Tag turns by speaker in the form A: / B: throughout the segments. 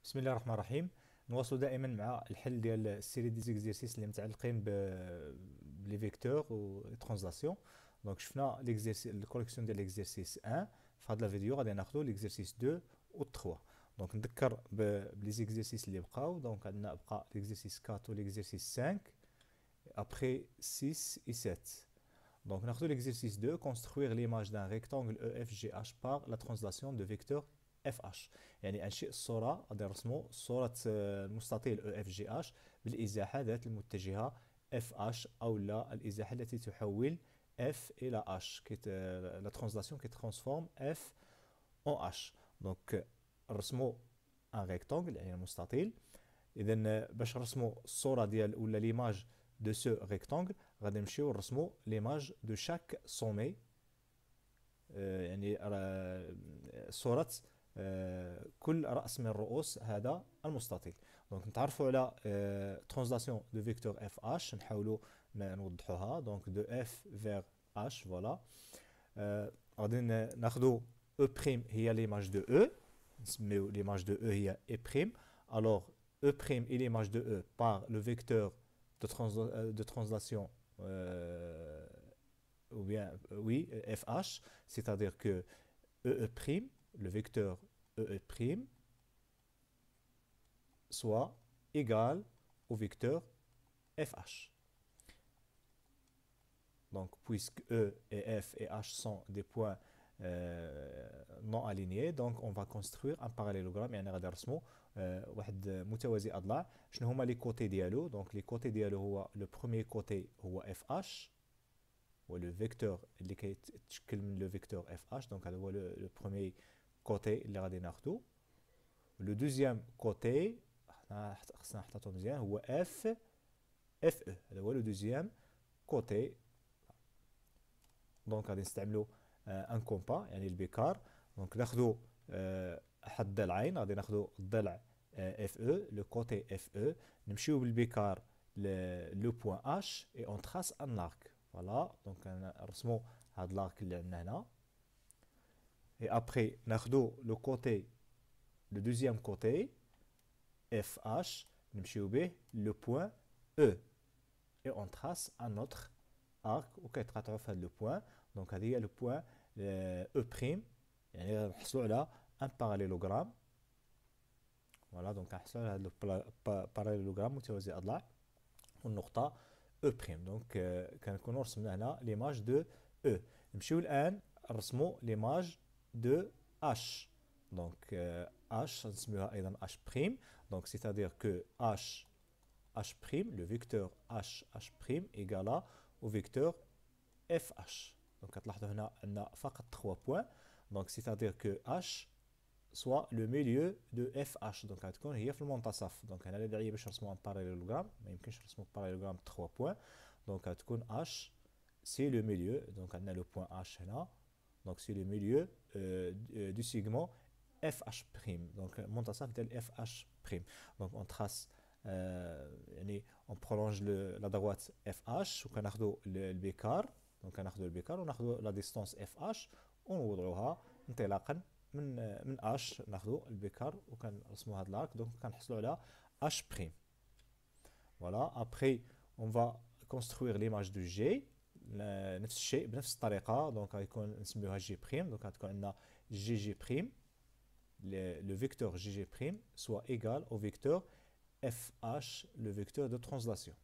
A: بسم الله الرحمن الرحيم. نواصل دائما مع الحل ديال السيري دي زيكزيرسيس اللي متعلقين بلي فيكتور و ترانزلاسيون. دونك شفنا ليكزيرسيس الكوليكسيون ديال ليكزيرسيس 1. في هذا الفيديو غادي ناخذ ليكزيرسيس 2 و 3. دونك نذكر بلي زيكزيرسيس اللي بقاو. دونك عندنا بقى ليكزيرسيس 4 و ليكزيرسيس 5 après 6 et 7. Donc, nous avons l'exercice 2, construire l'image d'un rectangle EFGH par la translation de vecteur FH. يعني أنشئ الصورة هذا رسمه صورة المستطيل EFGH بالإزاحة ذات المتجهة FH أو لا الإزاحة التي تحول F إلى H. La translation qui transforme F en H. Donc, رسمه un rectangle يعني المستطيل. إذا باش نرسموا الصورة ديال ولا l'image de ce rectangle غادي نمشيو نرسموا l'image de chaque sommet. يعني صورة كل رأس من رؤوس هذا المستطيل. دونك نتعرفوا على translation de vecteur FH نحاولوا نوضحوها. دونك de F vers H فوالا. غادي ناخذوا E' هي l'image de E نسميو l'image de E هي E'. alors E' est l'image de E par le vecteur de translation ou bien oui FH, c'est-à-dire que E', le vecteur E' soit égal au vecteur FH. Donc puisque E et F et H sont des points non alignés, donc on va construire un parallélogramme. يعني غادي نرسمو واحد متوازي اضلاع. شنو هما لي كوتي ديالو؟ دونك لي كوتي ديالو هو لو بروميير كوتي هو FH ولو فيكتور اللي كيتشكل من لو فيكتور FH. دونك هذا هو لو بروميير كوتي اللي غادي ناخذو. لو دوزيام كوتي خصنا نحطو مزيان هو FE. هذا هو لو دوزيام كوتي. دونك غادي نستعملو ان كومبا يعني البيكار. دونك ناخذو احد الضلعين. غادي ناخذو الضلع اف او لو كوتي اف او نمشيو بالبيكار لو بوين اش اي اون تراس ان ارك. فوالا دونك نرسمو هاد لارك اللي عندنا هنا. اي ابري ناخذو لو كوتي لو دوزيام كوتي اف اش نمشيو به لو بوين او اي اون تراس ان اوتر ارك وكيتقاطعوا في هذا لو بوين. دونك هذه هي لو بوين او بريم يعني غنحصلوا على ان باراليلوغرام. فوالا دونك كنحصلوا على هذا الباراليلوغرام متوازي الاضلاع والنقطه او بريم. دونك كنكونوا رسمنا هنا ليماج دو او. نمشيو الان نرسموا ليماج دو اش. دونك اش نسميوها ايضا اش بريم. دونك سيتادير كو اش prime, le vecteur h prime égale au vecteur fh. Donc, كتلاحظوا هنا عندنا فقط 3 points. Donc, c'est-à-dire que h soit le milieu de fh. Donc, غتكون هي في المنتصف. Donc, هنا الداعي باش نرسموا un parallélogramme. ما يمكنش نرسموا parallélogramme 3 points. Donc, غتكون h c'est le milieu. Donc, عندنا le point h هنا. Donc, c'est le milieu du segment fh prime. Donc, منتصف ديال fh prime. Donc, on trace يعني on prolonge la droite FH وكناخذوا البيكار. دونك كناخذوا البيكار وناخذوا لا ديستونس FH ونوضعوها انطلاقا من H. ناخذوا البيكار وكنرسموا هذا الارك. دونك كنحصلوا على H prime. Voilà, après on va construire l'image de G. نفس الشيء بنفس الطريقه. دونك غيكون نسميوها G prime. دونك غتكون عندنا G prime le vecteur G prime soit égal au vecteur FH le vecteur de translation.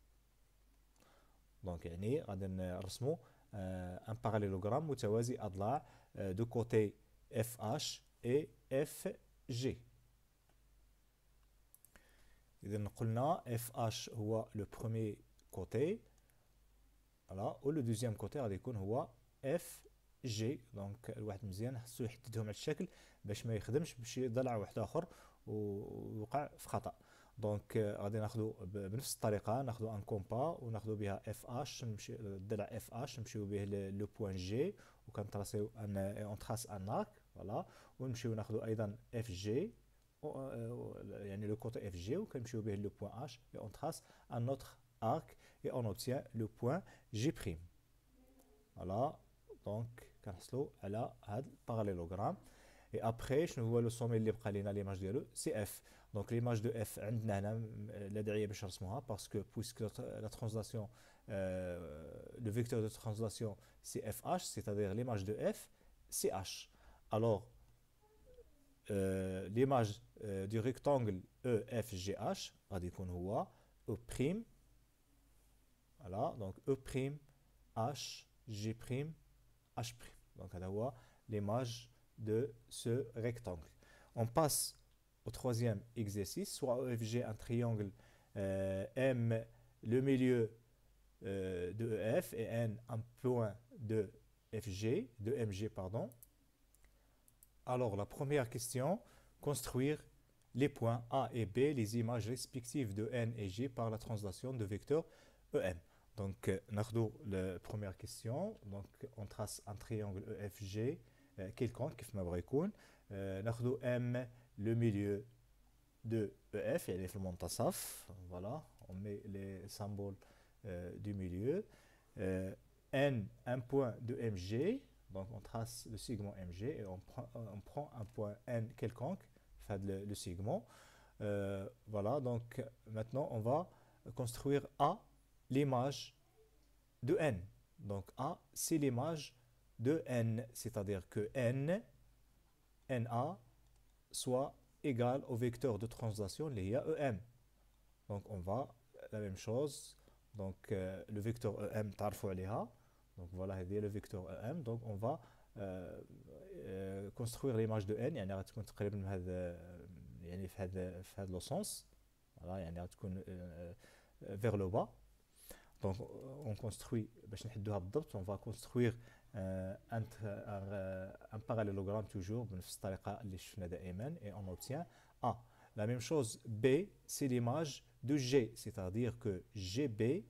A: Donc يعني غادي نرسمو un parallélogramme متوازي أضلاع de côté FH et FG. إذا قلنا FH هو le premier côté. voilà و le deuxième côté غادي يكون هو FG. دونك الواحد مزيان خصو يحددهم على الشكل باش ما يخدمش بشي ضلع واحد آخر ويوقع في خطأ. دونك غادي ناخذوا بنفس الطريقه. ناخذوا ان كومبا وناخذوا بها اف اش نمشي الضلع اف اش نمشيو به لو بوين جي وكنتراسيو ان اون تراس ان ارك. فوالا ونمشيو ناخذوا ايضا اف جي يعني لو كوتي اف جي وكنمشيو به لو بوين اش اي اون تراس ان اوتر ارك اي اون اوبتيان لو بوين جي بريم. فوالا دونك كنحصلوا على هذا الباراليلوغرام. et après je vois le sommet اللي بقى لنا l'image ديالو c'est f. Donc l'image de f عندنا هنا لا داعي باش نرسموها parce que puisque la translation le vecteur de translation c'est fh, c'est-à-dire l'image de f c'est h. Alors l'image du rectangle EFGH غادي يكون هو E', voilà, donc E', H, G', H'. Donc هذا هو l'image de ce rectangle. On passe au troisième exercice, soit EFG un triangle M, le milieu de EF et N un point de FG, de MG, pardon. Alors, la première question, construire les points A et B, les images respectives de N et G par la translation de vecteur EM. Donc, nous la première question. Donc, on trace un triangle EFG quelconque, qui nous M, le milieu de EF, et les montasaf. Voilà, on met les symboles du milieu. N, un point de MG. Donc on trace le segment MG et on prend un point N quelconque, fait le segment. Voilà, donc maintenant on va construire A, l'image de N. Donc A, c'est l'image de N, c'est-à-dire que NA, soit égal au vecteur de translation lié à EM. Donc on va, la même chose, donc le vecteur EM, تعرفوا عليها. Donc voilà, c'est le vecteur EM. Donc on va construire l'image de N. يعني غتكون تقريبا بهذا يعني في هذا لو سونس. Voilà, يعني غتكون vers le bas. Donc on construit باش نحدوها بالضبط. On va construire un parallélogramme toujours بنفس الطريقة اللي شفنا دائما et on obtient A. La même chose, B, c'est l'image de G, c'est-à-dire que GB,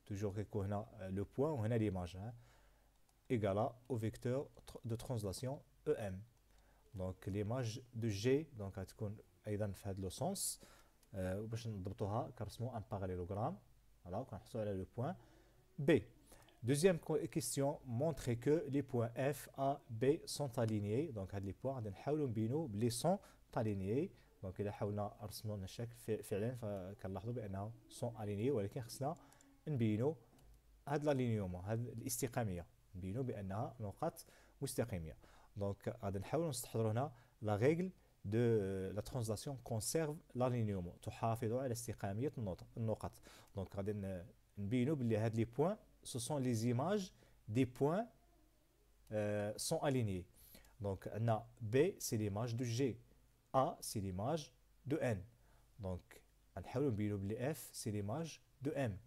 A: toujours le point, on a l'image, égale au vecteur de translation EM. Donc l'image de G, donc elle fait le sens, un parallélogramme, voilà, on a le point B. Deuxième question, montrer que les points F, A, B sont alignés. Donc les points, ils sont alignés. Donc إذا حاولنا رسمنا الشكل فعلا فكنلاحظوا بأنهم sont alignés ولكن خصنا نبينوا هاد الالينيومون هاد الاستقامية نبينوا بأنها نقاط مستقيمية. دونك غادي نحاولوا نستحضروا هنا لا ريغل دو لا ترانزلاسيون كونسيرف لالينيومون تحافظ على استقامية النقط. دونك غادي نبينوا بلي هاد لي بوين ce sont les images des points sont alignés. Donc B c'est l'image de G, A c'est l'image de N. Donc F c'est l'image de M.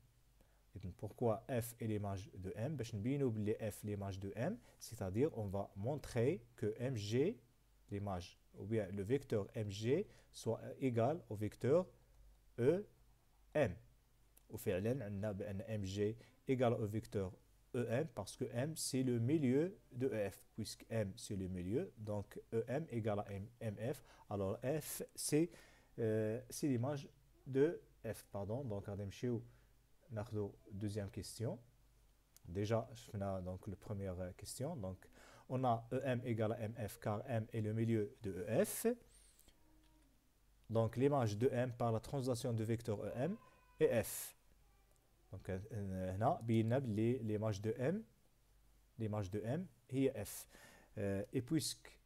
A: Et donc, pourquoi F est l'image de M? F l'image de M, c'est-à-dire on va montrer que MG, l'image, ou bien le vecteur MG soit égal au vecteur EM. وفعلا عندنا بأن MG égal au vecteur EM parce que M c'est le milieu de EF, puisque M c'est le milieu, donc EM égale à MF. Alors F c'est l'image de F, pardon. Donc on va deuxième question. Déjà je fais donc la première question. Donc on a EM égale à MF car M est le milieu de EF. Donc l'image de M par la translation de vecteur EM est F. Donc هنا بينا بلي l'image de M هي F. Et puisque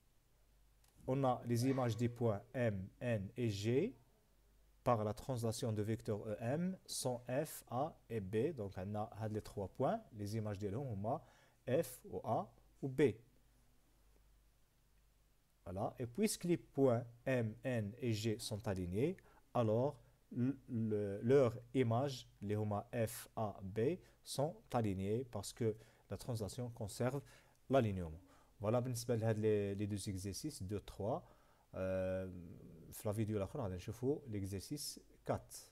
A: on a les images des points M, N et G par la translation de vecteur EM sont F, A et B. Donc on a les trois points, les images ديالهم هما F ou A ou B. Voilà. Et puisque les points M, N et G sont alignés, alors leur image, les homa F, A, B, sont alignés parce que la translation conserve l'alignement. Voilà les deux exercices 2, 3. في la vidéo الأخرى غادي نشوفوا l'exercice 4.